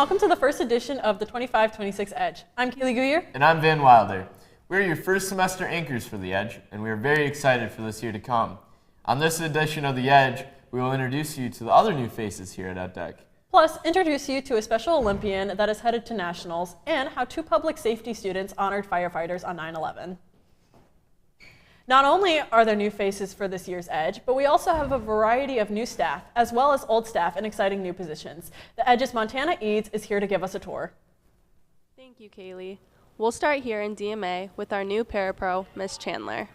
welcome to the first edition of the 25-26 Edge. I'm Kaeleigh. And I'm Van Wilder. We're your first semester anchors for the Edge, and we are very excited for this year to come. On this edition of the Edge, we will introduce you to the other new faces here at EdTech. Plus, introduce you to a special Olympian that is headed to nationals, and how 2 public safety students honored firefighters on 9/11. Not only are there new faces for this year's Edge, but we also have a variety of new staff, as well as old staff in exciting new positions. The Edge's Montanna Eads is here to give us a tour. Thank you, Kaeleigh. We'll start here in DMA with our new parapro, Miss Chandler.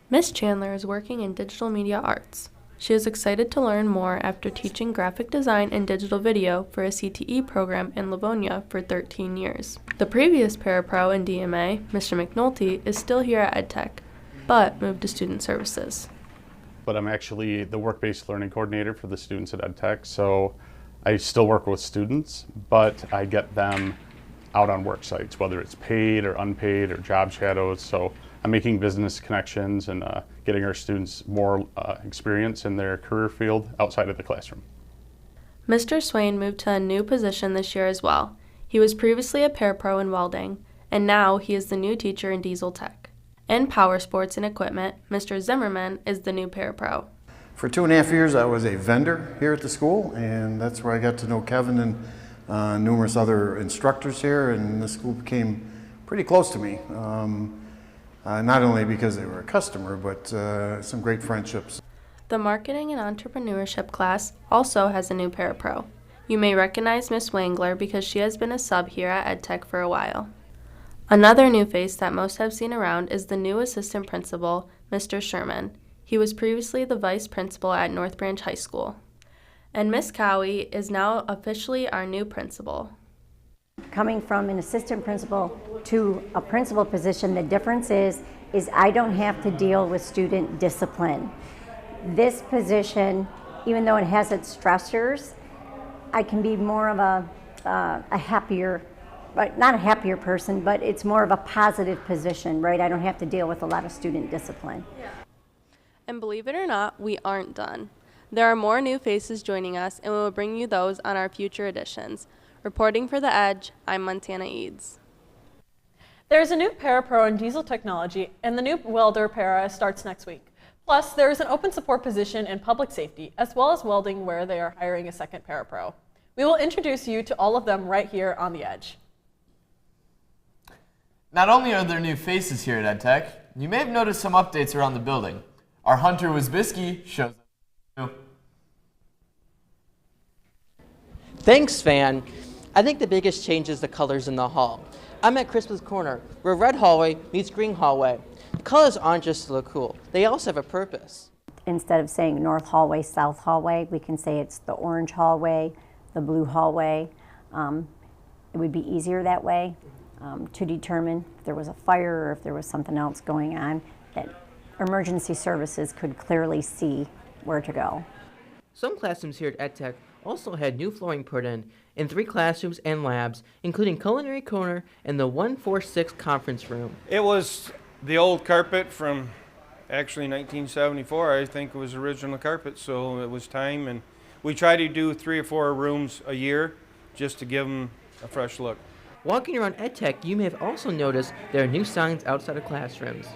Miss Chandler is working in digital media arts. She is excited to learn more after teaching graphic design and digital video for a CTE program in Livonia for 13 years. The previous parapro in DMA, Mr. McNulty, is still here at EdTech, but moved to student services. But I'm actually the work-based learning coordinator for the students at EdTech, so I still work with students, but I get them out on work sites, whether it's paid or unpaid or job shadows. So I'm making business connections and getting our students more experience in their career field outside of the classroom. Mr. Swain moved to a new position this year as well. He was previously a parapro in welding, and now he is the new teacher in diesel tech. In power sports and equipment, Mr. Zimmerman is the new parapro. For 2.5 years, I was a vendor here at the school, and that's where I got to know Kevin and numerous other instructors here, and the school became pretty close to me. Not only because they were a customer, but some great friendships. The marketing and entrepreneurship class also has a new parapro. You may recognize Miss Wangler because she has been a sub here at EdTech for a while. Another new face that most have seen around is the new assistant principal, Mr. Sherman. He was previously the vice principal at North Branch High School. And Miss Cowie is now officially our new principal. Coming from an assistant principal to a principal position, the difference is I don't have to deal with student discipline. This position, even though it has its stressors, I can be more of a happier, not a happier person, but it's more of a positive position, right? I don't have to deal with a lot of student discipline. Yeah. And believe it or not, we aren't done. There are more new faces joining us, and we will bring you those on our future editions. Reporting for The Edge, I'm Montanna Eads. There's a new parapro in diesel technology, and the new welder para starts next week. Plus, there is an open support position in public safety, as well as welding, where they are hiring a second parapro. We will introduce you to all of them right here on The Edge. Not only are there new faces here at EdTech, you may have noticed some updates around the building. Our hunter Wisbiski shows us. Thanks, Van. I think the biggest change is the colors in the hall. I'm at Crispin's Corner, where red hallway meets green hallway. The colors aren't just to look cool, they also have a purpose. Instead of saying north hallway, south hallway, we can say it's the orange hallway, the blue hallway. It would be easier that way to determine if there was a fire or if there was something else going on, that emergency services could clearly see where to go. Some classrooms here at EdTech also had new flooring put in 3 classrooms and labs, including culinary corner and the 146 conference room. It was the old carpet from actually 1974. I think it was original carpet, so it was time, and we try to do 3 or 4 rooms a year just to give them a fresh look. Walking around EdTech, you may have also noticed there are new signs outside of classrooms.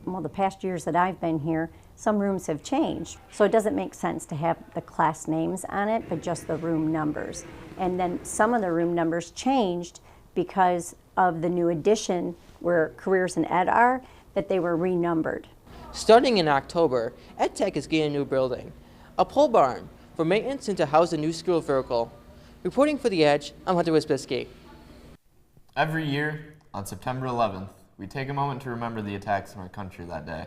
Well, the past years that I've been here, some rooms have changed, so it doesn't make sense to have the class names on it, but just the room numbers. And then some of the room numbers changed because of the new addition where careers and ed are, that they were renumbered. Starting in October, EdTech is getting a new building, a pole barn for maintenance and to house a new school vehicle. Reporting for The Edge, I'm Hunter Wisbiski. Every year, on September 11th, we take a moment to remember the attacks in our country that day.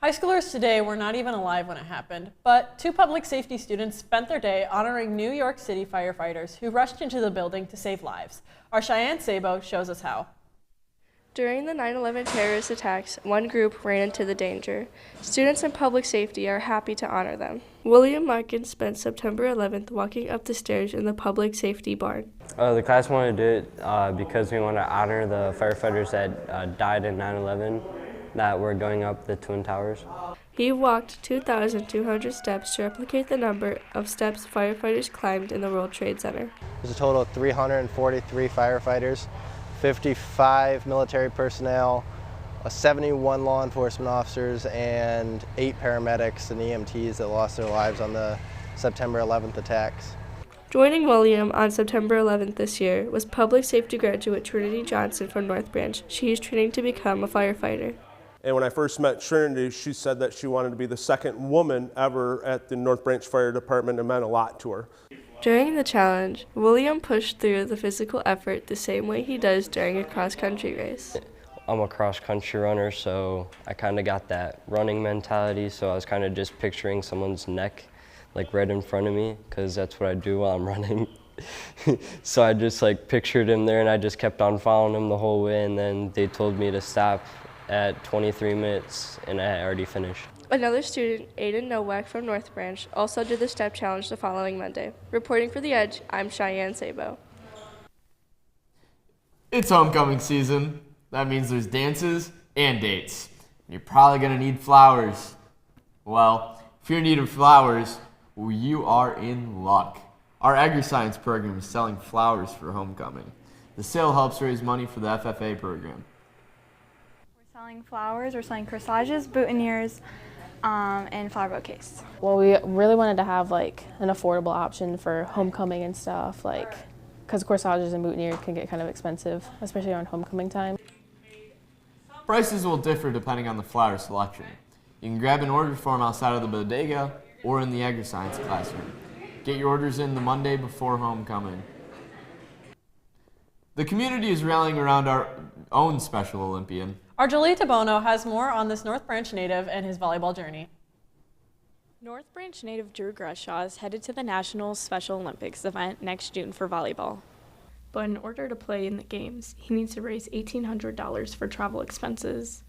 High schoolers today were not even alive when it happened, but 2 public safety students spent their day honoring New York City firefighters who rushed into the building to save lives. Our Cheyenne Sabo shows us how. During the 9/11 terrorist attacks, one group ran into the danger. Students in public safety are happy to honor them. William Larkin spent September 11th walking up the stairs in the public safety barn. The class wanted to do it because we want to honor the firefighters that died in 9/11 that were going up the Twin Towers. He walked 2,200 steps to replicate the number of steps firefighters climbed in the World Trade Center. There's a total of 343 firefighters, 55 military personnel, 71 law enforcement officers, and 8 paramedics and EMTs that lost their lives on the September 11th attacks. Joining William on September 11th this year was public safety graduate Trinity Johnson from North Branch. She is training to become a firefighter. And when I first met Trinity, she said that she wanted to be the second woman ever at the North Branch Fire Department. It meant a lot to her. During the challenge, William pushed through the physical effort the same way he does during a cross-country race. I'm a cross-country runner, so I kind of got that running mentality, so I was kind of just picturing someone's neck like right in front of me, because that's what I do while I'm running. So I just like pictured him there, and I just kept on following him the whole way, and then they told me to stop at 23 minutes, and I had already finished. Another student, Aiden Nowak from North Branch, also did the step challenge the following Monday. Reporting for The Edge, I'm Cheyenne Sabo. It's homecoming season. That means there's dances and dates. You're probably gonna need flowers. Well, if you're in need of flowers, well, you are in luck. Our agri-science program is selling flowers for homecoming. The sale helps raise money for the FFA program. We're selling flowers, we're selling corsages, boutonnieres, and flower bouquets. Well, we really wanted to have like an affordable option for homecoming and stuff, like, because corsages and boutonnieres can get kind of expensive, especially around homecoming time. Prices will differ depending on the flower selection. You can grab an order form outside of the bodega or in the agri-science classroom. Get your orders in the Monday before homecoming. The community is rallying around our own Special Olympian. Our Jolee DeBono has more on this North Branch native and his volleyball journey. North Branch native Drew Grushaw is headed to the National Special Olympics event next June for volleyball. But in order to play in the games, he needs to raise $1,800 for travel expenses.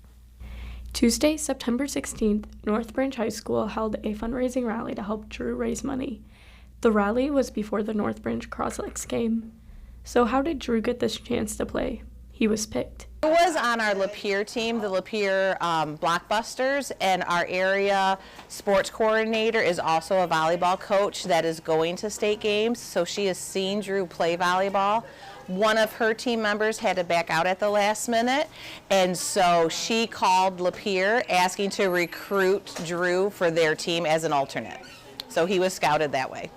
Tuesday, September 16th, North Branch High School held a fundraising rally to help Drew raise money. The rally was before the North Branch Cross-Lakes game. So how did Drew get this chance to play? He was picked. I was on our Lapeer team, the Lapeer Blockbusters, and our area sports coordinator is also a volleyball coach that is going to state games, so she has seen Drew play volleyball. One of her team members had to back out at the last minute, and so she called Lapeer asking to recruit Drew for their team as an alternate. So he was scouted that way.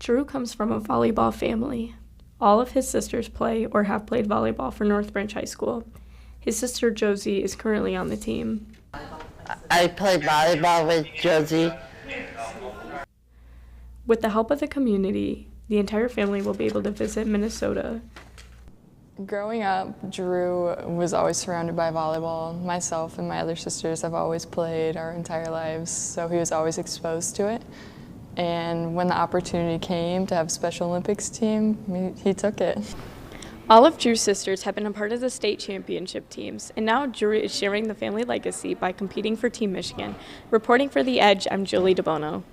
Drew comes from a volleyball family. All of his sisters play or have played volleyball for North Branch High School. His sister Josie is currently on the team. I played volleyball with Josie. With the help of the community, the entire family will be able to visit Minnesota. Growing up, Drew was always surrounded by volleyball. Myself and my other sisters have always played our entire lives, so he was always exposed to it. And when the opportunity came to have a Special Olympics team, he took it. All of Drew's sisters have been a part of the state championship teams, and now Drew is sharing the family legacy by competing for Team Michigan. Reporting for The Edge, I'm Jolee DeBono.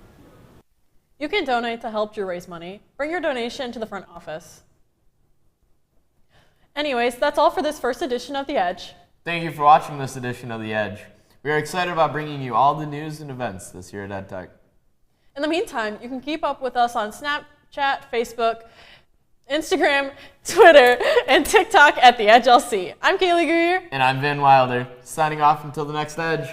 You can donate to help Drew raise money. Bring your donation to the front office. Anyways, that's all for this first edition of The Edge. Thank you for watching this edition of The Edge. We are excited about bringing you all the news and events this year at EdTech. In the meantime, you can keep up with us on Snapchat, Facebook, Instagram, Twitter, and TikTok at The Edge LC. I'm Kaeleigh Gourieux. And I'm Van Wilder, signing off until the next Edge.